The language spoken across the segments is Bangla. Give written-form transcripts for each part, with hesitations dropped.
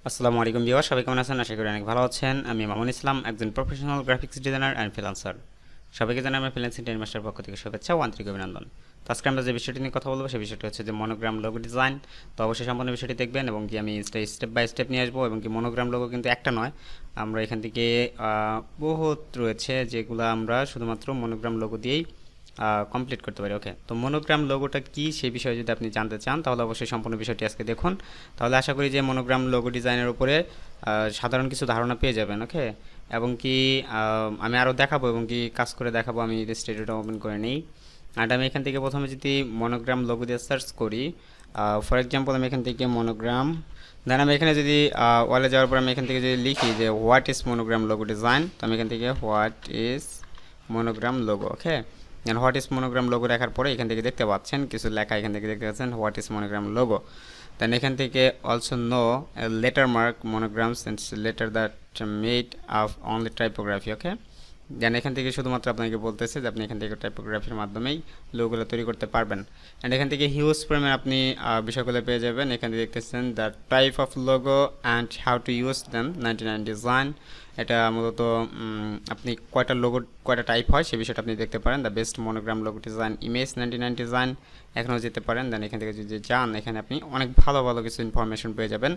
আসসালামু আলাইকুম ভিউয়ার, সবাই কেমন আছেন? আশা করি অনেক ভালো আছেন। আমি মামুন ইসলাম, একজন professional graphics designer and freelancer. সবাইকে জানাই আমার ফ্রিল্যান্সিং ট্রেনিং মাস্টার পক্ষ থেকে শুভেচ্ছা ও আন্তরিক অভিনন্দন। তো আজকে আমরা যে বিষয়টি নিয়ে কথা বলবো সেই বিষয়টি হচ্ছে যে মনোগ্রাম লোগো ডিজাইন। তো অবশ্যই সম্পূর্ণ বিষয়টি দেখবেন এবং কি আমি স্টেপ বাই স্টেপ নিয়ে আসবো। এবং কি মনোগ্রাম লোগো কিন্তু একটা নয়, আমরা এখান থেকে বহুত রয়েছে যেগুলো আমরা শুধুমাত্র মনোগ্রাম লোগো দিয়েই কমপ্লিট করতে পারি। ওকে, তো মনোগ্রাম লোগোটা কি সেই বিষয়ে যদি আপনি জানতে চান তাহলে অবশ্যই সম্পূর্ণ বিষয়টি আজকে দেখুন। তাহলে আশা করি যে মনোগ্রাম লোগো ডিজাইনের উপরে সাধারণ কিছু ধারণা পেয়ে যাবেন। ওকে, এবং কি আমি আরও দেখাবো এবং কি কাজ করে দেখাবো। আমি ইলাস্ট্রেটরটা ওপেন করে নিই। আর আমি এখান থেকে প্রথমে যদি মনোগ্রাম লোগো দিয়ে সার্চ করি, ফর এক্সাম্পল আমি এখান থেকে মনোগ্রাম, দেন আমি এখানে যদি ওয়ালে যাওয়ার পর আমি এখান থেকে যদি লিখি যে what is monogram logo design, তো আমি এখান থেকে what is monogram logo, okay, what is monogram logo দেখার পরে এখান থেকে দেখতে পাচ্ছেন কিছু লেখা, এখান থেকে দেখতে পাচ্ছেন what is monogram logo. Then এখান থেকে also know letter mark monograms and letter that made of only typography. Okay, then এখান থেকে শুধুমাত্র আপনাকে বলতেছে যে আপনি এখান থেকে টাইপোগ্রাফির মাধ্যমেই লোগোগুলো তৈরি করতে পারবেন। অ্যান্ড এখান থেকে হিউজ ফ্রেমের আপনি বিষয়গুলো পেয়ে যাবেন। এখানে দেখতেছেন the type of logo and how to use then 99 design. এটা মূলত আপনি কয়টা টাইপ হয় সে বিষয়টা আপনি দেখতে পারেন। The best monogram logo design image 99 design, এখানেও যেতে পারেন। দেন এখান থেকে যদি যান এখানে আপনি অনেক ভালো ভালো কিছু ইনফরমেশন পেয়ে যাবেন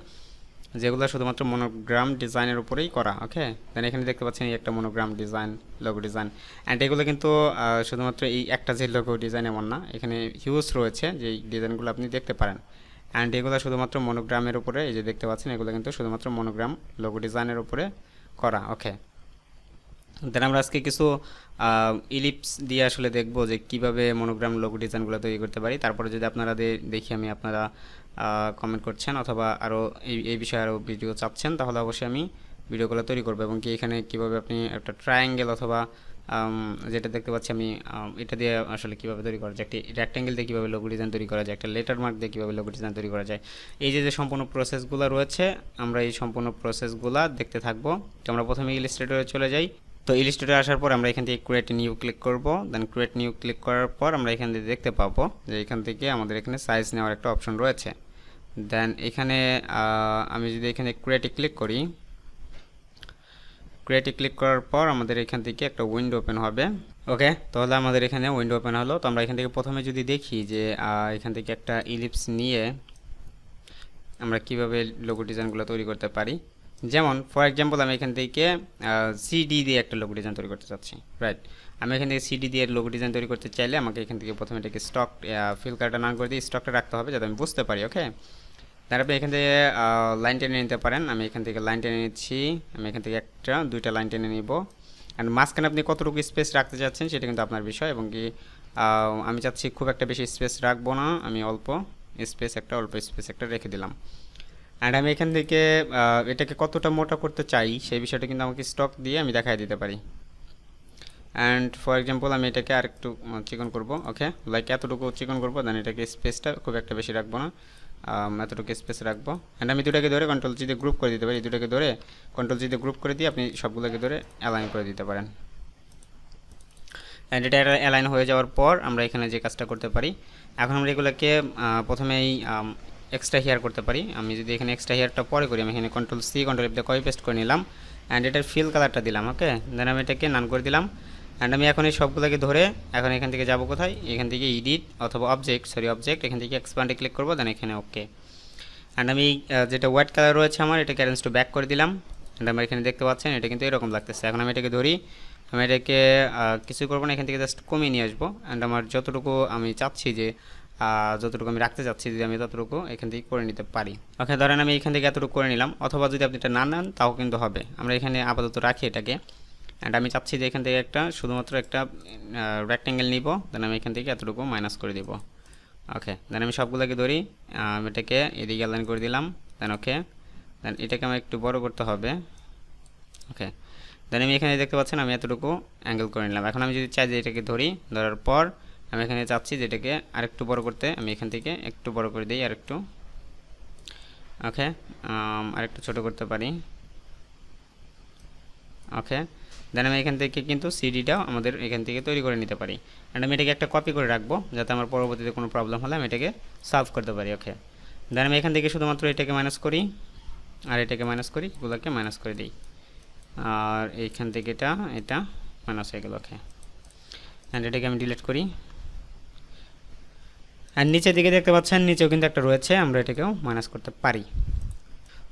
যেগুলো শুধুমাত্র মনোগ্রাম ডিজাইনের উপরেই করা। ওকে, দেন এখানে দেখতে পাচ্ছেন এই একটা monogram design, logo design. And এগুলো কিন্তু শুধুমাত্র এই একটা যে লোগো ডিজাইন এমন না, এখানে হিউজ রয়েছে যে ডিজাইনগুলো আপনি দেখতে পারেন। অ্যান্ড এগুলো শুধুমাত্র মনোগ্রামের উপরে, এই যে দেখতে পাচ্ছেন এগুলো কিন্তু শুধুমাত্র মনোগ্রাম লোগো ডিজাইনের উপরে করা। ওকে, দেন আমরা আজকে কিছু ইলিপস দিয়ে আসলে দেখব যে কিভাবে মনোগ্রাম লোগো ডিজাইনগুলো তৈরি করতে পারি। তারপরে যদি আপনারা দেখি আমি আপনারা কমেন্ট করছেন অথবা আরও এই বিষয়ে আরও ভিডিও চাচ্ছেন তাহলে অবশ্যই আমি ভিডিওগুলো তৈরি করবো। এবং কি এখানে কীভাবে আপনি একটা ট্রায়াঙ্গেল অথবা যেটা দেখতে পাচ্ছি আমি এটা দিয়ে আসলে কীভাবে তৈরি করা যায়, একটি রেক্ট্যাঙ্গেল দিয়ে কীভাবে লোগো ডিজাইন তৈরি করা যায়, একটা লেটার মার্ক দিয়ে কীভাবে লোগো ডিজাইন তৈরি করা যায়, এই যে সম্পূর্ণ প্রসেসগুলো রয়েছে আমরা এই সম্পূর্ণ প্রসেসগুলো দেখতে থাকবো। তো আমরা প্রথমে ইলাস্ট্রেটরে চলে যাই। তো ইলাস্ট্রেটর আসার পর আমরা এখান থেকে ক্রিয়েট নিউ ক্লিক করব। দেন ক্রিয়েট নিউ ক্লিক করার পর আমরা এখান থেকে দেখতে পাবো যে এখান থেকে আমাদের এখানে সাইজ নেওয়ার একটা অপশন রয়েছে। দেন এখানে আমি যদি এখানে ক্রিয়েটে ক্লিক করি, ক্রিয়েটে ক্লিক করার পর আমাদের এখান থেকে একটা উইন্ডো ওপেন হবে। ওকে, তাহলে আমাদের এখানে উইন্ডো ওপেন হলো। তো আমরা এখান থেকে প্রথমে যদি দেখি যে এখান থেকে একটা ইলিপস নিয়ে আমরা কিভাবে লোগো ডিজাইনগুলো তৈরি করতে পারি। যেমন ফর এক্সাম্পল আমি এখান থেকে সিডি দিয়ে একটা লোগো ডিজাইন তৈরি করতে চাচ্ছি, রাইট। আমি এখান থেকে সিডি দিয়ে লোগো ডিজাইন তৈরি করতে চাইলে আমাকে এখান থেকে প্রথমে এটাকে স্টক ফিল কার্ডটা না করে দিয়ে স্টকটা রাখতে হবে যাতে আমি বুঝতে পারি। ওকে, তারপরে আপনি এখান থেকে লাইন টেনে নিতে পারেন। আমি এখান থেকে লাইন টেনে নিচ্ছি, আমি এখান থেকে দুইটা লাইন টেনে নিব। অ্যান্ড মাঝখানে আপনি কতটুকু স্পেস রাখতে চাচ্ছেন সেটা কিন্তু আপনার বিষয়। এবং কি আমি চাচ্ছি খুব একটা বেশি স্পেস রাখবো না, আমি অল্প স্পেস একটা রেখে দিলাম। অ্যান্ড আমি এখান থেকে এটাকে কতটা মোটা করতে চাই সেই বিষয়টা কিন্তু আমাকে স্টক দিয়ে আমি দেখাই দিতে পারি। অ্যান্ড ফর এক্সাম্পল আমি এটাকে আরেকটু চিকন করব। ওকে, লাইক এতটুকু চিকন করবো। দেন এটাকে স্পেসটা খুব একটা বেশি রাখবো না, এতটুকু স্পেস রাখবো। অ্যান্ড আমি দুটাকে ধরে কন্ট্রোল জি দিয়ে গ্রুপ করে দিতে পারি। দুটাকে ধরে কন্ট্রোল জি দিয়ে গ্রুপ করে দিয়ে আপনি সবগুলোকে ধরে অ্যালাইন করে দিতে পারেন। অ্যান্ড এটা অ্যালাইন হয়ে যাওয়ার পর আমরা এখানে যে কাজটা করতে পারি, এখন আমরা এগুলোকে প্রথমেই এক্সট্রা হেয়ার করতে পারি। আমি যদি এখানে এক্সট্রা হেয়ারটা পরে করি, আমি এখানে কন্ট্রোল সি কন্ট্রোল এফ দিয়ে কপি পেস্ট করে নিলাম। অ্যান্ড এটার ফিল কালারটা দিলাম। ওকে, দেন আমি এটাকে নান করে দিলাম। অ্যান্ড আমি এখন এই সবগুলোকে ধরে এখন এখান থেকে যাব কোথায়, এখান থেকে এডিট অথবা অবজেক্ট, এখান থেকে এক্সপ্যান্ডে ক্লিক করবো। দেন এখানে ওকে। অ্যান্ড আমি যেটা হোয়াইট কালার রয়েছে আমার এটাকে অ্যারেঞ্জ টু ব্যাক করে দিলাম। অ্যান্ড আমার এখানে দেখতে পাচ্ছেন এটা কিন্তু এরকম লাগতেছে। এখন আমি এটাকে ধরি, আমি এটাকে কিছু করবো না, এখান থেকে জাস্ট কমিয়ে নিয়ে আসবো। অ্যান্ড আমার যতটুকু আমি চাচ্ছি যে যতটুকু আমি রাখতে চাচ্ছি যদি আমি ততটুকু এখান থেকে করে নিতে পারি। ওকে, ধরেন আমি এখান থেকে এতটুকু করে নিলাম, অথবা যদি আপনি এটা না নেন তাও কিন্তু হবে। আমরা এখানে আপাতত রাখি এটাকে। অ্যান্ড আমি চাচ্ছি যে এখান থেকে শুধুমাত্র একটা রেক্ট্যাঙ্গেল নিব। দেন আমি এখান থেকে এতটুকু মাইনাস করে দিব। ওকে, দেন আমি সবগুলোকে ধরি, আমি এটাকে এদিকে অ্যালাইন করে দিলাম। দেন ওকে, দেন এটাকে আমার একটু বড় করতে হবে। ওকে, দেন আমি এখানে দেখতে পাচ্ছেন আমি এতটুকু অ্যাঙ্গেল করে নিলাম। এখন আমি যদি চাই যে এটাকে ধরার পর আমি এখানে চাচ্ছি যে এটাকে আরেকটু বড় করতে, আমি এখান থেকে একটু বড় করে দিই আরেকটু। ওকে, আরেকটু ছোট করতে পারি। ওকে, দেন আমি এখান থেকে কিন্তু সিডিটাও আমাদের এখান থেকে তৈরি করে নিতে পারি। অ্যান্ড আমি এটাকে একটা কপি করে রাখবো যাতে আমার পরবর্তীতে কোনো প্রবলেম হলে আমি এটাকে সলভ করতে পারি। ওকে, দেন আমি এখান থেকে শুধুমাত্র এটাকে মাইনাস করি। আর এটাকে মাইনাস করি, এগুলোকে মাইনাস করে দিই, আর এইখান থেকে এটা মাইনাস হয়ে গেল। ওকে, অ্যান্ড এটাকে আমি ডিলিট করি। আর নিচের দিকে দেখতে পাচ্ছেন নিচেও কিন্তু একটা রয়েছে, আমরা এটাকেও মাইনাস করতে পারি।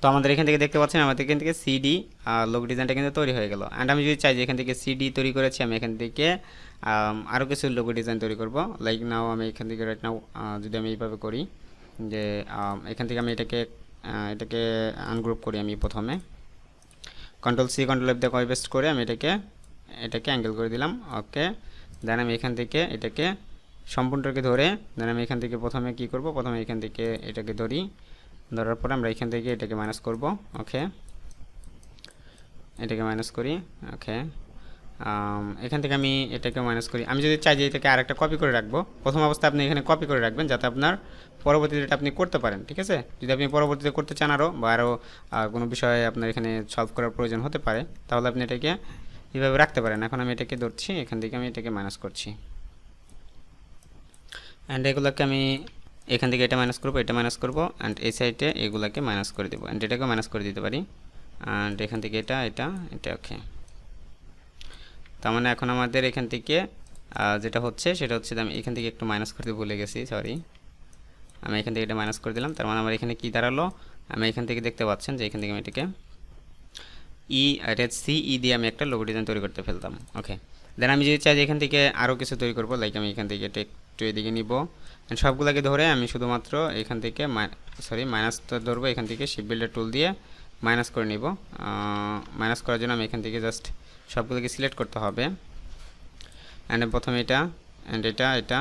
তো আমাদের এখান থেকে দেখতে পাচ্ছেন আমাদের এখান থেকে সিডি লোগো ডিজাইনটা কিন্তু তৈরি হয়ে গেল। অ্যান্ড আমি যদি চাই যে এখান থেকে সিডি তৈরি করেছি, আমি এখান থেকে আরও কিছু লোগো ডিজাইন তৈরি করব। লাইক নাও আমি এখান থেকে রাইট নাও যদি আমি এইভাবে করি যে এখান থেকে আমি এটাকে আনগ্রুপ করি। আমি প্রথমে কন্ট্রোল সি কন্ট্রোল এফ দিয়ে কপি পেস্ট করে আমি এটাকে অ্যাঙ্গেল করে দিলাম। ওকে, দেন আমি এখান থেকে এটাকে সম্পূর্ণটাকে ধরে দেন আমি এখান থেকে প্রথমে কি করব, প্রথমে এখান থেকে এটাকে ধরার পরে আমরা এখান থেকে এটাকে মাইনাস করব। ওকে, এটাকে মাইনাস করি। ওকে, এখান থেকে আমি এটাকে মাইনাস করি। আমি যদি চাই যে এটাকে আরেকটা কপি করে রাখবো, প্রথম অবস্থায় আপনি এখানে কপি করে রাখবেন যাতে আপনার পরবর্তীতে এটা আপনি করতে পারেন। ঠিক আছে, যদি আপনি পরবর্তীতে করতে চান আরও কোনো বিষয়ে আপনার এখানে সলভ করার প্রয়োজন হতে পারে, তাহলে আপনি এটাকে এইভাবে রাখতে পারেন। এখন আমি এটাকে ধরছি, এখান থেকে আমি এটাকে মাইনাস করছি। অ্যান্ড এগুলোকে আমি এখান থেকে এটা মাইনাস করবো, এটা মাইনাস করবো, অ্যান্ড এই সাইডে এগুলোকে মাইনাস করে দেবো, অ্যান্ড এটাকে মাইনাস করে দিতে পারি। অ্যান্ড এখান থেকে এটা। ওকে, তার মানে এখন আমাদের এখান থেকে যেটা হচ্ছে সেটা হচ্ছে আমি এখান থেকে একটু মাইনাস করতে ভুলে গেছি, সরি। আমি এখান থেকে এটা মাইনাস করে দিলাম। তার মানে আমার এখানে কি দাঁড়ালো, আমি এখান থেকে দেখতে পাচ্ছেন যে এখান থেকে আমি এটাকে সিই দিয়ে আমি একটা লোগো ডিজাইন তৈরি করতে ফেলতাম। ওকে, দেন আমি যদি চাই যে এখান থেকে আরও কিছু তৈরি করবো, লাইক আমি এখান থেকে এটা একটু এদিকে নিব, সবগুলোকে ধরে আমি শুধুমাত্র এখান থেকে মাইনাসটা ধরবো, এখান থেকে শিপ বিল্ডার টুল দিয়ে মাইনাস করে নিব। মাইনাস করার জন্য আমি এখান থেকে জাস্ট সবগুলোকে সিলেক্ট করতে হবে। অ্যান্ড প্রথমে এটা অ্যান্ড এটা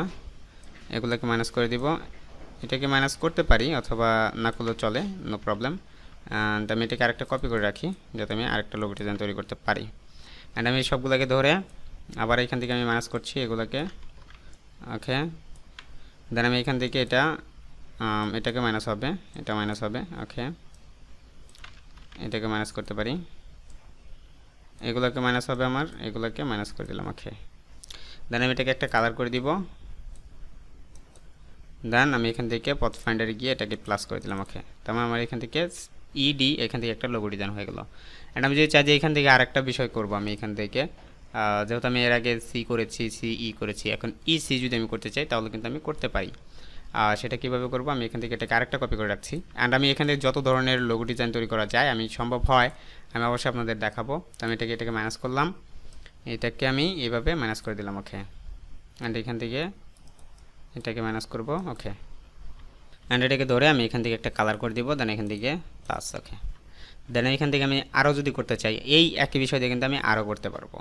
এগুলোকে মাইনাস করে দিব। এটাকে মাইনাস করতে পারি অথবা না করলেও চলে, নো প্রবলেম। অ্যান্ড আমি এটাকে আরেকটা কপি করে রাখি যাতে আমি আরেকটা লোগো ডিজাইন তৈরি করতে পারি। অ্যান্ড আমি সবগুলোকে ধরে আবার এখান থেকে আমি মাইনাস করছি এগুলোকে। ওকে, দেন আমি এখান থেকে এটাকে মাইনাস হবে, এটা মাইনাস হবে। ওকে, এটাকে মাইনাস করতে পারি, এগুলোকে মাইনাস হবে আমার, এগুলোকে মাইনাস করে দিলাম। ওকে, দেন আমি এটাকে একটা কালার করে দিব। দেন আমি এখান থেকে পথ ফাইন্ডারে গিয়ে এটাকে প্লাস করে দিলাম। ওকে, তারপর আমার এখান থেকে ইডি এখান থেকে একটা লোগো ডিজাইন হয়ে গেল। অ্যান্ড আমি যদি চাই যে এখান থেকে আরেকটা বিষয় করব, আমি এখান থেকে যেহেতু আমি এর আগে সি করেছি, সিই করেছি, এখন ইসি যদি আমি করতে চাই তাহলে কিন্তু আমি করতে পারি। সেটা কীভাবে করবো, আমি এখান থেকে এটাকে আরেকটা কপি করে রাখছি। অ্যান্ড আমি এখান থেকে যত ধরনের লোগো ডিজাইন তৈরি করা যায় আমি সম্ভব হয় আমি অবশ্যই আপনাদের দেখাবো। তো আমি এটাকে মাইনাস করলাম, এটাকে আমি এইভাবে মাইনাস করে দিলাম। ওকে, অ্যান্ড এখান থেকে এটাকে মাইনাস করব। ওকে, অ্যান্ড এটাকে ধরে আমি এখান থেকে একটা কালার করে দিব, দেন এখান থেকে প্লাস। ওকে, দেন এখান থেকে আমি আরও যদি করতে চাই এই একই বিষয় দিয়ে কিন্তু আমি আরও করতে পারবো।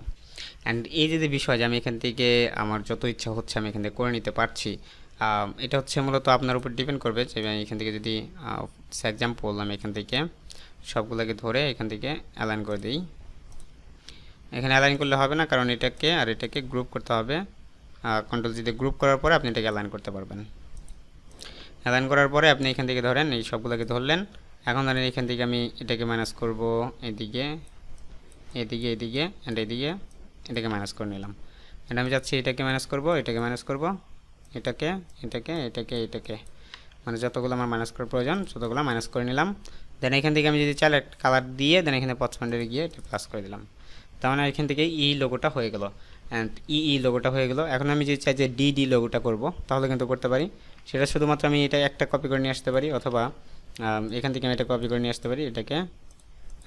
অ্যান্ড এই যে বিষয় যে আমি এখান থেকে আমার যত ইচ্ছা হচ্ছে আমি এখান থেকে করে নিতে পারছি, এটা হচ্ছে মূলত আপনার উপর ডিপেন্ড করবে যে আমি এখান থেকে যদি এক্সাম্পল আমি এখান থেকে সবগুলোকে ধরে এখান থেকে অ্যালাইন করে দিই। এখানে অ্যালাইন করলে হবে না, কারণ এটাকে গ্রুপ করতে হবে। কন্ট্রোল জি দিয়ে গ্রুপ করার পরে আপনি এটাকে অ্যালাইন করতে পারবেন। অ্যালাইন করার পরে আপনি এখান থেকে ধরেন এই সবগুলোকে ধরলেন। এখন ধরেন এখান থেকে আমি এটাকে মাইনাস করব, এদিকে অ্যান্ড এটাকে মাইনাস করে নিলাম। অ্যান্ড আমি যাচ্ছি এটাকে মাইনাস করব, এটাকে মানে যতগুলো আমার মাইনাস করার প্রয়োজন ততগুলো মাইনাস করে নিলাম। দেন এখান থেকে আমি যদি চাই কালার দিয়ে দেন এখানে পথ ফাইন্ডারে গিয়ে এটা প্লাস করে দিলাম। তার মানে এখান থেকে লোগোটা হয়ে গেল, অ্যান্ড লোগোটা হয়ে গেল। এখন আমি যদি চাই যে ডি লোগোটা করব তাহলে কিন্তু করতে পারি। সেটা শুধুমাত্র আমি এটা একটা কপি করে নিয়ে আসতে পারি, অথবা এখান থেকে আমি এটা কপি করে নিয়ে আসতে পারি, এটাকে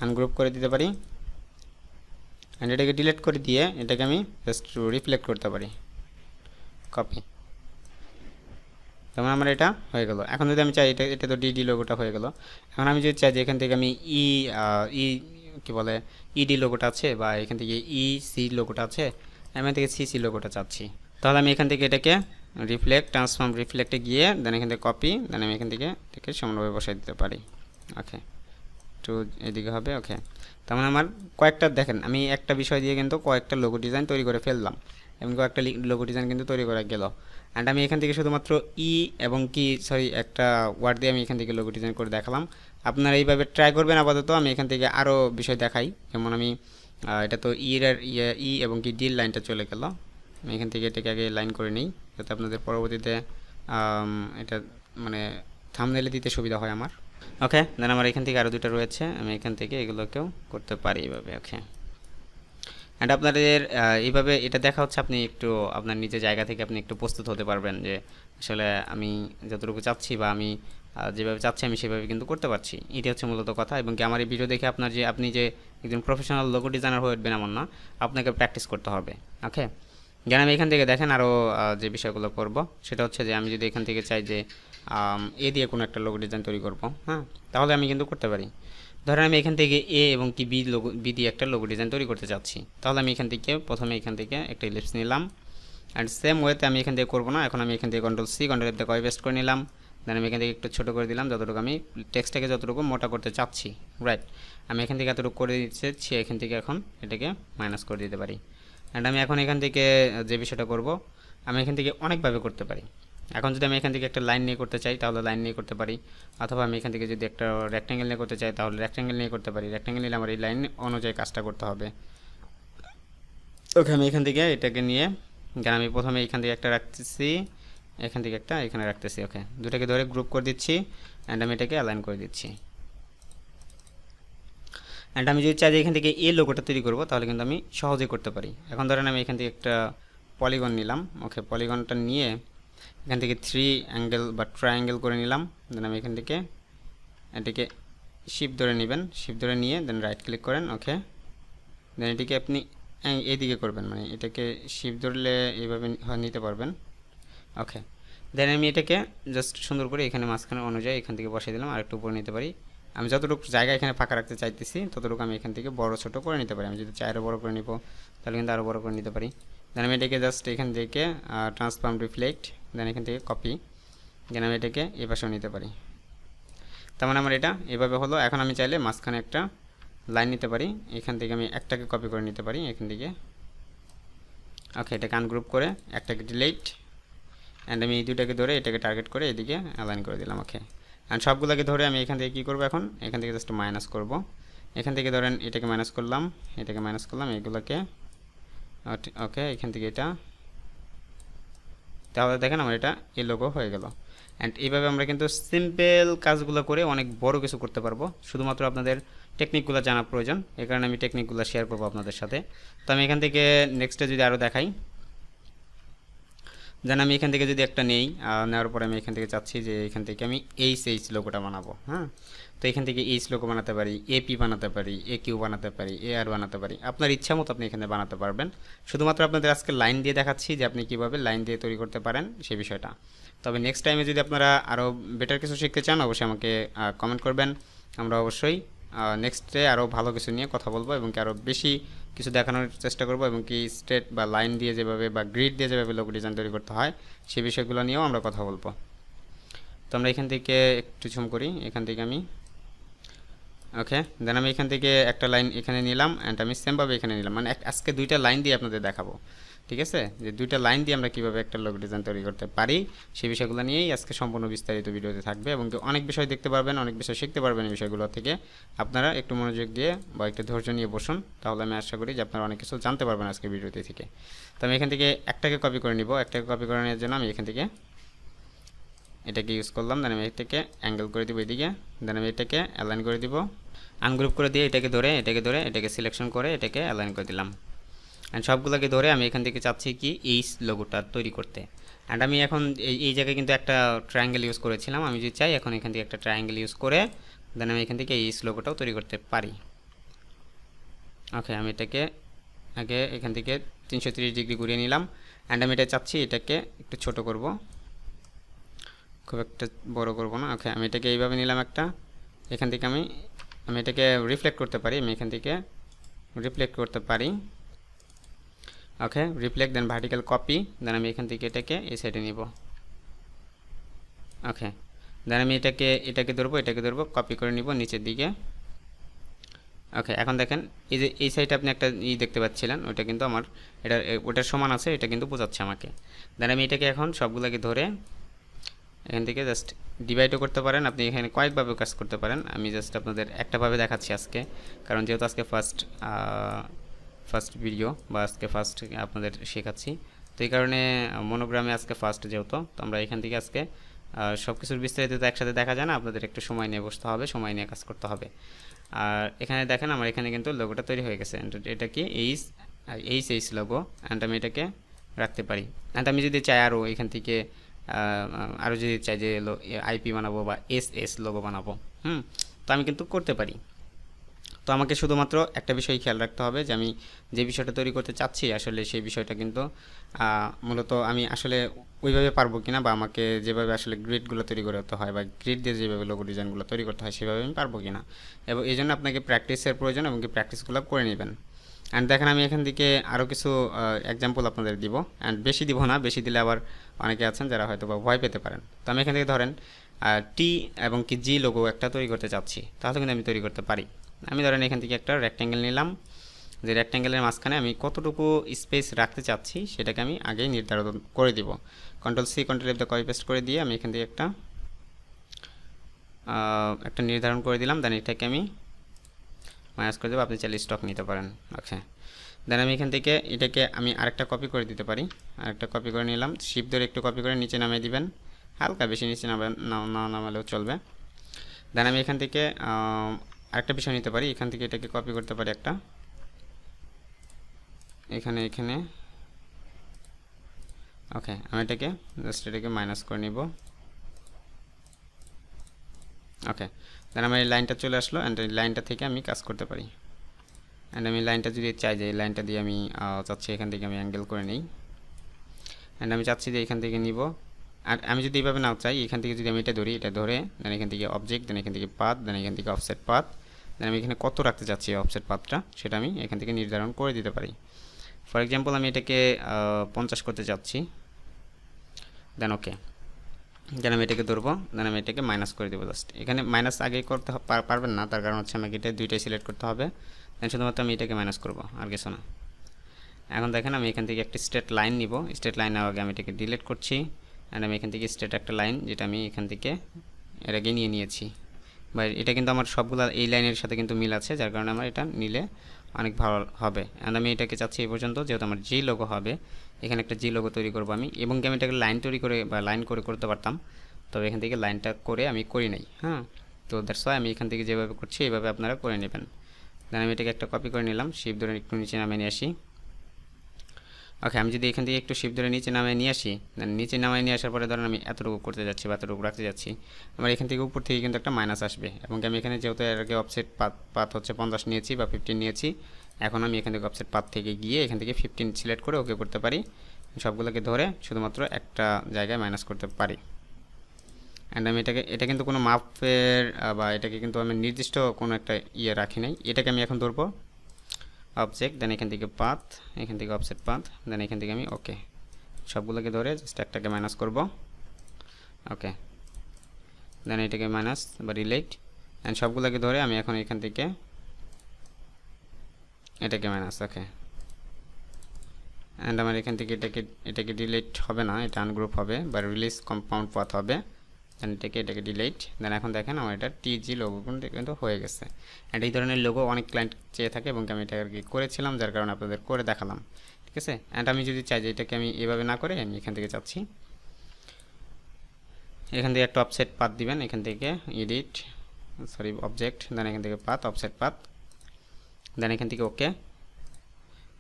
আনগ্রুপ করে দিতে পারি, অ্যান্ড এটাকে ডিলিট করে দিয়ে এটাকে আমি জাস্ট রিফ্লেক্ট করতে পারি, কপি। তেমন আমার এটা হয়ে গেল। এখন যদি আমি চাই এটা তো ডি লোগোটা হয়ে গেল। এখন আমি যদি চাই যে এখান থেকে আমি কি বলে ইডি লোগোটা আছে বা এখান থেকে সি লোগোটা আছে, আমি এখান থেকে সি লোগোটা চাচ্ছি, তাহলে আমি এখান থেকে এটাকে ট্রান্সফর্ম রিফ্লেক্টে গিয়ে দেন এখান থেকে কপি, দেন আমি এখান থেকে এটাকে সমানভাবে বসাই দিতে পারি। ওকে, একটু এদিকে হবে। ওকে, তার মানে আমার কয়েকটা দেখেন আমি একটা বিষয় দিয়ে কিন্তু কয়েকটা লোগো ডিজাইন তৈরি করে ফেললাম এবং কয়েকটা লোগো ডিজাইন কিন্তু তৈরি করা গেল। অ্যান্ড আমি এখান থেকে শুধুমাত্র এবং একটা ওয়ার্ড দিয়ে আমি এখান থেকে লোগো ডিজাইন করে দেখালাম। আপনারা এইভাবে ট্রাই করবেন। আপাতত আমি এখান থেকে আরও বিষয় দেখাই, যেমন আমি এটা তো এবং ডির লাইনটা চলে গেল। আমি এখান থেকে এটাকে আগে লাইন করে নিই যাতে আপনাদের পরবর্তীতে এটা মানে থাম্বনেইলে দিতে সুবিধা হয় আমার। ওকে, দেন আমার এখান থেকে আরও দুটো রয়েছে, আমি এখান থেকে এগুলোকেও করতে পারি এইভাবে। ওকে, অ্যান্ড আপনাদের এইভাবে এটা দেখা হচ্ছে আপনি একটু আপনার নিজের জায়গা থেকে আপনি একটু প্রস্তুত হতে পারবেন যে আসলে আমি যতটুকু চাচ্ছি বা আমি যেভাবে চাচ্ছি আমি সেভাবে কিন্তু করতে পারছি। এটা হচ্ছে মূলত কথা। এবং কি আমার এই ভিডিও দেখে আপনার যে আপনি যে একজন প্রফেশনাল লোগো ডিজাইনার হয়ে উঠবেন এমন না, আপনাকে প্র্যাকটিস করতে হবে। ওকে, যেন আমি এখান থেকে দেখেন আরও যে বিষয়গুলো করব সেটা হচ্ছে যে আমি যদি এখান থেকে চাই যে এ দিয়ে কোনো একটা লোগো ডিজাইন তৈরি করব, হ্যাঁ, তাহলে আমি কিন্তু করতে পারি। ধরেন আমি এখান থেকে এ এবং কি বি দিয়ে একটা লোগো ডিজাইন তৈরি করতে চাচ্ছি, তাহলে আমি এখান থেকে প্রথমে এখান থেকে একটা ইলিপস নিলাম। অ্যান্ড সেম ওয়েতে আমি এখান থেকে করবো না, এখন আমি এখান থেকে কন্ট্রোল সি কন্ট্রোল এফ দিয়ে কপি পেস্ট করে নিলাম। দেন আমি এখান থেকে একটু ছোটো করে দিলাম যতটুকু আমি টেক্সটটাকে যতটুকু মোটা করতে চাচ্ছি, রাইট। আমি এখান থেকে এতটুকু করে দিচ্ছি, এখান থেকে এখন এটাকে মাইনাস করে দিতে পারি। অ্যান্ড আমি এখন এখান থেকে যে বিষয়টা করব, আমি এখান থেকে অনেকভাবে করতে পারি। এখন যদি আমি এখান থেকে একটা লাইন নিয়ে করতে চাই তাহলে লাইন নিয়ে করতে পারি, অথবা আমি এখান থেকে যদি একটা রেক্ট্যাঙ্গেল নিয়ে করতে চাই তাহলে রেক্ট্যাঙ্গেল নিয়ে করতে পারি। রেক্ট্যাঙ্গেল নিলে আমার এই লাইন অনুযায়ী কাজটা করতে হবে। ওকে, আমি এখান থেকে এটাকে নিয়ে, কারণ আমি প্রথমে এখান থেকে একটা রাখতেছি, এখান থেকে একটা এখানে রাখতেছি। ওকে, দুটাকে ধরে গ্রুপ করে দিচ্ছি অ্যান্ড আমি এটাকে অ্যালাইন করে দিচ্ছি। অ্যান্ড আমি যদি চাই যে এখান থেকে এই লোগোটা তৈরি করবো তাহলে কিন্তু আমি সহজেই করতে পারি। এখন ধরেন আমি এখান থেকে একটা পলিগন নিলাম। ওকে, পলিগনটা নিয়ে এখান থেকে 3 অ্যাঙ্গেল বা ট্রায়াঙ্গেল করে নিলাম। দেন আমি এখান থেকে এটাকে শিফট ধরে নেবেন, শিফট ধরে নিয়ে দেন রাইট ক্লিক করেন। ওকে, দেন এটিকে আপনি এইদিকে করবেন, মানে এটাকে শিফট ধরলে এইভাবে নিতে পারবেন। ওকে, দেন আমি এটাকে জাস্ট সুন্দর করে এখানে মাঝখানে অনুযায়ী এখান থেকে বসিয়ে দিলাম, আর একটু উপরে নিতে পারি। আমি যতটুকু জায়গা এখানে ফাঁকা রাখতে চাইতেছি ততটুকু আমি এখান থেকে বড় ছোট করে নিতে পারি। আমি যদি চাই আরও বড় করে নিব তাহলে কিন্তু আরও বড় করে নিতে পারি। দেন আমি এটাকে জাস্ট এখান থেকে ট্রান্সফর্ম রিফ্লেক্ট, দেন এখান থেকে কপি, দেন আমি এটাকে এই পাশেও নিতে পারি। তার মানে আমার এটা এভাবে হলো। এখন আমি চাইলে মাঝখানে একটা লাইন নিতে পারি, এখান থেকে আমি একটাকে কপি করে নিতে পারি এখান থেকে। ওকে, এটাকে আনগ্রুপ করে একটাকে ডিলিট, অ্যান্ড আমি এই দুটাকে ধরে এটাকে টার্গেট করে এদিকে অ্যালাইন করে দিলাম। ওকে, অ্যান্ড সবগুলোকে ধরে আমি এখান থেকে কী করবো, এখন এখান থেকে জাস্ট মাইনাস করব। এখান থেকে ধরেন এটাকে মাইনাস করলাম, এটাকে মাইনাস করলাম, এগুলোকে। ওকে, এখান থেকে এটা, তাহলে দেখেন আমার এটা এই লোগো হয়ে গেল। অ্যান্ড এইভাবে আমরা কিন্তু সিম্পল কাজগুলো করে অনেক বড় কিছু করতে পারবো। শুধুমাত্র আপনাদের টেকনিকগুলো জানা প্রয়োজন, এই কারণে আমি টেকনিকগুলো শেয়ার করবো আপনাদের সাথে। তো আমি এখান থেকে নেক্সটে যদি আরও দেখাই, দেন আমি এখান থেকে যদি একটা নেই, নেওয়ার পরে আমি এখান থেকে চাচ্ছি যে এখান থেকে আমি এইচ লোগোটা বানাবো। হ্যাঁ, তো এখান থেকে এইচ লোগো বানাতে পারি, এপি বানাতে পারি, এ কিউ বানাতে পারি, এ আর বানাতে পারি। আপনার ইচ্ছা মতো আপনি এখানে বানাতে পারবেন। শুধুমাত্র আপনাদের আজকে লাইন দিয়ে দেখাচ্ছি যে আপনি কীভাবে লাইন দিয়ে তৈরি করতে পারেন সেই বিষয়টা। তবে নেক্সট টাইমে যদি আপনারা আরও বেটার কিছু শিখতে চান অবশ্যই আমাকে কমেন্ট করবেন। আমরা অবশ্যই নেক্সটে আরও ভালো কিছু নিয়ে কথা বলবো এবং কি আরও বেশি কিছু দেখানোর চেষ্টা করব, এবং কি স্ট্রেট বা লাইন দিয়ে যেভাবে বা গ্রিড দিয়ে যেভাবে লোগো ডিজাইন তৈরি করতে হয় সেই বিষয়গুলো নিয়েও আমরা কথা বলবো। তো আমরা এখান থেকে একটু ঝুম করি, এখান থেকে আমি ওকে, দেন আমি এখান থেকে একটা লাইন এখানে নিলাম অ্যান্ড আমি সেমভাবে এখানে নিলাম, মানে আজকে দুইটা লাইন দিয়ে আপনাদের দেখাবো। ঠিক আছে, যে দুইটা লাইন দিয়ে আমরা কীভাবে একটা লোগো ডিজাইন তৈরি করতে পারি সেই বিষয়গুলো নিয়েই আজকে সম্পূর্ণ বিস্তারিত ভিডিওতে থাকবে, এবং অনেক বিষয় দেখতে পারবেন, অনেক বিষয় শিখতে পারবেন এই বিষয়গুলো থেকে। আপনারা একটু মনোযোগ দিয়ে বা একটু ধৈর্য নিয়ে বসুন, তাহলে আমি আশা করি যে আপনারা অনেক কিছু জানতে পারবেন আজকে ভিডিওতে থেকে। তো আমি এখান থেকে একটাকে কপি করে নিব, একটাকে কপি করে নেওয়ার জন্য আমি এখান থেকে এটাকে ইউজ করলাম। দেন আমি এটাকে অ্যাঙ্গেল করে দিব এদিকে, দেন আমি এটাকে অ্যালাইন করে দিব, আনগ্রুপ করে দিয়ে এটাকে ধরে এটাকে সিলেকশন করে এটাকে অ্যালাইন করে দিলাম। অ্যান্ড সবগুলোকে ধরে আমি এখান থেকে চাচ্ছি কি এই লোগোটা তৈরি করতে। অ্যান্ড আমি এখন এই জায়গায় কিন্তু একটা ট্রায়াঙ্গেল ইউজ করেছিলাম, আমি যদি চাই এখন এখান থেকে একটা ট্রায়াঙ্গেল ইউজ করে দেন আমি এখান থেকে এই লোগোটাও তৈরি করতে পারি। ওকে, আমি এটাকে আগে এখান থেকে 330 ডিগ্রি ঘুরিয়ে নিলাম। অ্যান্ড আমি এটা চাচ্ছি এটাকে একটু ছোট করব, খুব একটা বড় করব না। ওকে, আমি এটাকে এইভাবে নিলাম একটা, এখান থেকে আমি এটাকে রিফ্লেক্ট করতে পারি, আমি এখান থেকে রিফ্লেক্ট করতে পারি। ওকে, রিফ্লেক্ট, দেন ভার্টিক্যাল কপি, দেন আমি এখান থেকে এটাকে এই সাইডে নিব। ওকে, দেন আমি এটাকে ধরবো কপি করে নিব নিচের দিকে। ওকে, এখন দেখেন এই যে এই সাইডে আপনি একটা দেখতে পাচ্ছিলেন, ওইটা কিন্তু আমার ওটার সমান আছে, এটা কিন্তু বোঝাচ্ছে আমাকে। দেন আমি এটাকে এখন সবগুলোকে ধরে এখান থেকে জাস্ট ডিভাইডও করতে পারেন, আপনি এখানে কয়েকভাবে কাজ করতে পারেন। আমি জাস্ট আপনাদের একটাভাবে দেখাচ্ছি আজকে, কারণ যেহেতু আজকে ফার্স্ট ভিডিও বা আজকে ফার্স্ট আপনাদের শেখাচ্ছি, তো এই কারণে মনোগ্রামে আজকে ফার্স্ট যেহেতু, তো আমরা এখান থেকে আজকে সব কিছুর বিস্তারিত তো একসাথে দেখা যায় না, আপনাদের একটু সময় নিয়ে বসতে হবে, সময় নিয়ে কাজ করতে হবে। আর এখানে দেখেন আমার এখানে কিন্তু লোগোটা তৈরি হয়ে গেছে। এটা কি এইচ লোগো, অ্যান্ড আমি এটাকে রাখতে পারি। অ্যান্ড আমি যদি চাই আরও এখান থেকে আরও যদি চাই যে আইপি বানাবো বা এস লোগো বানাবো, তো আমি কিন্তু করতে পারি। তো আমাকে শুধুমাত্র একটা বিষয় খেয়াল রাখতে হবে যে আমি যে বিষয়টা তৈরি করতে চাচ্ছি আসলে সেই বিষয়টা কিন্তু মূলত আমি আসলে ওইভাবে পারবো কিনা, বা আমাকে যেভাবে আসলে গ্রিডগুলো তৈরি করতে হয় বা গ্রিড দিয়ে যেভাবে লোগো ডিজাইনগুলো তৈরি করতে হয় সেভাবে আমি পারবো কিনা, এবং এই জন্য আপনাকে প্র্যাকটিসের প্রয়োজন এবং কি প্র্যাকটিসগুলো করে নেবেন। অ্যান্ড দেখেন আমি এখান থেকে আরও কিছু এক্সাম্পল আপনাদের দিব, অ্যান্ড বেশি দিব না, বেশি দিলে আবার অনেকে আছেন যারা হয়তো বা ভয় পেতে পারেন। তো আমি এখান থেকে ধরেন টি এবং কি জি লোগো একটা তৈরি করতে চাচ্ছি, তাহলে কিন্তু আমি তৈরি করতে পারি। আমি ধরেন এখান থেকে একটা রেক্ট্যাঙ্গেল নিলাম, যে রেক্ট্যাঙ্গেলের মাঝখানে আমি কতটুকু স্পেস রাখতে চাচ্ছি সেটাকে আমি আগেই নির্ধারণ করে দিব। কন্ট্রোল সি কন্ট্রোল এফ দিয়ে কপি পেস্ট করে দিয়ে আমি এখান থেকে একটা নির্ধারণ করে দিলাম। দেন এটাকে আমি মাইনাস করে দেবো, আপনি চাইলে স্টক নিতে পারেন। ওকে, দেন আমি এখান থেকে এটাকে আমি আরেকটা কপি করে দিতে পারি, আরেকটা কপি করে নিলাম, শিপ ধরে একটু কপি করে নিচে নামিয়ে দিবেন, হালকা বেশি নিচে না নামালেও চলবে। দেন আমি এখান থেকে আরেকটা বিষয় নিতে পারি, এখান থেকে এটাকে কপি করতে পারি একটা, এখানে ওকে, আমি এটাকে জাস্ট এটাকে মাইনাস করে নিব। ওকে, দেন আমার এই লাইনটা চলে আসলো, অ্যান্ড এই লাইনটা থেকে আমি কাজ করতে পারি। অ্যান্ড আমি লাইনটা যদি চাই যে এই লাইনটা দিয়ে আমি চাচ্ছি এখান থেকে আমি অ্যাঙ্গেল করে নিই, অ্যান্ড আমি চাচ্ছি যে এখান থেকে নিব। আর আমি যদি এইভাবে নাও চাই, এখান থেকে যদি আমি এটা ধরি, এটা ধরে দেন এখান থেকে অবজেক্ট, দেন এখান থেকে পাথ, দেন এখান থেকে অফসেট পাথ, দেন আমি এখানে কত রাখতে চাচ্ছি অফসেট পাথটা সেটা আমি এখান থেকে নির্ধারণ করে দিতে পারি। ফর এক্সাম্পল আমি এটাকে 50 করতে চাচ্ছি, দেন ওকে, দেন আমি এটাকে ধরবো, দেন আমি এটাকে মাইনাস করে দেবো। জাস্ট এখানে মাইনাস আগে করতে পারবেন না, তার কারণ হচ্ছে আমাকে এটা দুইটাই সিলেক্ট করতে হবে। দেন শুধুমাত্র আমি এটাকে মাইনাস করবো, আর কিছু না। এখন দেখেন আমি এখান থেকে একটা স্ট্রেট লাইন নিব, স্ট্রেট লাইন নেওয়ার আগে আমি এটাকে ডিলিট করছি, অ্যান্ড আমি এখান থেকে স্ট্রেট একটা লাইন যেটা আমি এখান থেকে এর আগে নিয়েছি, বা এটা কিন্তু আমার সবগুলো এই লাইনের সাথে কিন্তু মিল আছে, যার কারণে আমার এটা নিলে অনেক ভালো হবে। অ্যান্ড আমি এটাকে চাচ্ছি এই পর্যন্ত, যেহেতু আমার জি লোগো হবে এখানে একটা জি লোগো তৈরি করবো আমি, এবং আমি এটাকে লাইন তৈরি করে বা লাইন করে করতে পারতাম, তবে এখান থেকে লাইনটা করে আমি করি নাই। তো দ্যাটস ওয়াই আমি এখান থেকে যেভাবে করছি এইভাবে আপনারা করে নেবেন। দেন আমি এটাকে একটা কপি করে নিলাম, শিপ ধরে একটু নিচে নামিয়ে নিয়ে আসি। ওকে, আমি যদি এখান থেকে একটু শিপ ধরে নিচে নামিয়ে নিয়ে আসি, নিচে নামিয়ে নিয়ে আসার পরে ধরেন আমি এতটুকু করতে যাচ্ছি বা এতটুকু রাখতে যাচ্ছি, আমার এখান থেকে উপর থেকে কিন্তু একটা মাইনাস আসবে, এবং আমি এখানে যেহেতু এর আগে অফসেট পাথ হচ্ছে 50 নিয়েছি বা 15 নিয়েছি, এখন আমি এখান থেকে অফসেট পাথ থেকে গিয়ে এখান থেকে 15 সিলেক্ট করে ওকে করতে পারি, সবগুলোকে ধরে শুধুমাত্র একটা জায়গায় মাইনাস করতে পারি। অ্যান্ড আমি এটা কিন্তু কোনো মাপের বা এটাকে কিন্তু আমি নির্দিষ্ট কোনো একটা রাখি নাই, এটাকে আমি এখন ধরবো অবজেক্ট, দেন এখান থেকে পাথ, এখান থেকে অফসেট পাথ, দেন এখান থেকে আমি ওকে সবগুলোকে ধরে জাস্ট একটাকে মাইনাস করব। ওকে, দেন এটাকে মাইনাস বা রিলেট, অ্যান্ড সবগুলোকে ধরে আমি এখন এখান থেকে এটাকে মাইনাস। ওকে, অ্যান্ড আমার এখান থেকে এটাকে ডিলিট হবে না, এটা আনগ্রুপ হবে বা রিলিজ কম্পাউন্ড পাথ হবে, দেন এটাকে ডিলিট। দেন এখন দেখেন আমার এটা টিজি লোগো কিন্তু হয়ে গেছে। অ্যান্ড এই ধরনের লোগো অনেক ক্লায়েন্ট চেয়ে থাকে, এবং আমি এটা আর কি করেছিলাম, যার কারণে আপনাদের করে দেখালাম। ঠিক আছে, অ্যান্ড আমি যদি চাই যে এটাকে আমি এভাবে না করে আমি এখান থেকে চাচ্ছি, এখান থেকে একটা অফসেট পাথ দিবেন, এখান থেকে এডিট অবজেক্ট, দেন এখান থেকে পাথ অফসেট পাথ, দেন এখান থেকে ওকে,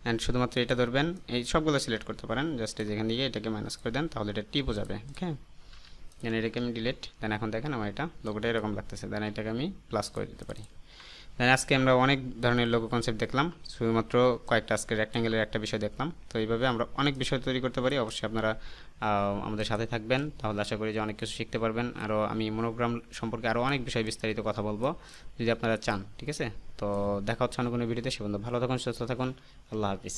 অ্যান্ড শুধুমাত্র এটা ধরবেন, এই সবগুলো সিলেক্ট করতে পারেন, জাস্ট যেখান থেকে এটাকে মাইনাস করে দেন, তাহলে এটা টিপও যাবে। ওকে, দেন এটাকে আমি ডিলিট, দেন এখন দেখেন আমার এটা লোগোটা এরকম লাগতেছে, দেন এটাকে আমি প্লাস করে দিতে পারি। দেন আজকে আমরা অনেক ধরনের লোগো কনসেপ্ট দেখলাম, শুধুমাত্র কয়েকটা আজকে রেক্ট্যাঙ্গেলের একটা বিষয় দেখলাম। তো এইভাবে আমরা অনেক বিষয় তৈরি করতে পারি, অবশ্যই আপনারা আমাদের সাথে থাকবেন, তাহলে আশা করি যে অনেক কিছু শিখতে পারবেন। আরও আমি মনোগ্রাম সম্পর্কে আরও অনেক বিষয় বিস্তারিত কথা বলবো যদি আপনারা চান। ঠিক আছে, তো দেখা হচ্ছে অন্য কোনো ভিডিওতে, সে পর্যন্ত ভালো থাকুন, সুস্থ থাকুন, আল্লাহ হাফিজ।